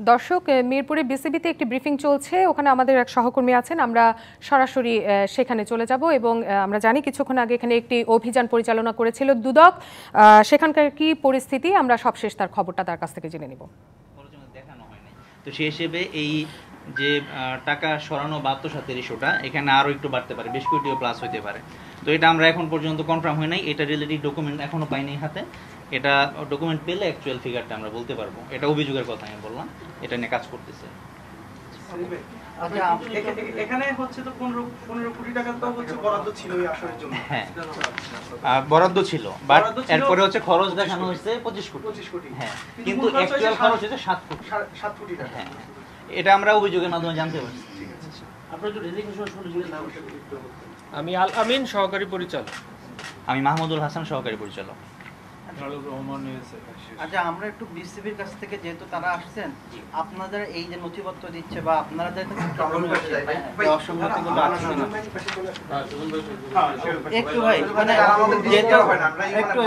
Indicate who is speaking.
Speaker 1: দর্শক, মিরপুরে বিসিবিতে একটি ব্রিফিং চলছে, ওখানে আমাদের এক সহকর্মী আছেন, আমরা সরাসরি সেখানে চলে যাব এবং আমরা জানি কিছুক্ষণ আগে এখানে একটি অভিযান পরিচালনা করেছিল দুদক। সেখানকার কি পরিস্থিতি, আমরা সবশেষ তার খবরটা তার কাছ থেকে জেনে নিব।
Speaker 2: দেখানো হয়নি, তো সেই হিসেবে এই যে টাকা সরানো বা আত্মসাতের ইস্যুটা এখানে আরও একটু বাড়তে পারে, বেশ কোটিও প্লাস হতে পারে। তো এটা আমরা এখন পর্যন্ত কনফার্ম হয় নাই, এটা রিলেটেড ডকুমেন্ট এখনও পাইনি হাতে। এটা ডকুমেন্ট পেলে অ্যাকচুয়াল ফিগারটা আমরা বলতে পারবো। এটা অভিযোগের কথা আমি বললাম, এটা নিয়ে কাজ করতেছে।
Speaker 3: আচ্ছা, এখানে হচ্ছে তো 15 কোটি টাকা তো হচ্ছে বরাদ্দ ছিল এই আসরের জন্য।
Speaker 2: হ্যাঁ, বরাদ্দ ছিল, বাট এরপরে হচ্ছে খরচ দেখানো হয়েছে 25 কোটি। হ্যাঁ, কিন্তু অ্যাকচুয়াল খরচ হচ্ছে 7 কোটি টাকা। হ্যাঁ, এটা আমরা অভিযোগের মাধ্যমে জানতে পারছি।
Speaker 3: আপনারা তো রেজিগনেশন শুনেছিলেন না?
Speaker 4: আমি আল আমিন, সহকারী পরিচালক।
Speaker 2: আমি মাহমুদুল হাসান, সহকারী পরিচালক।
Speaker 5: আচ্ছা, আমরা একটু বিসিবির কাছ থেকে, যেহেতু তারা আসছেন, আপনাদের এই যে নথিপত্র দিচ্ছে বা আপনাদের একটু ভাই মানে একটু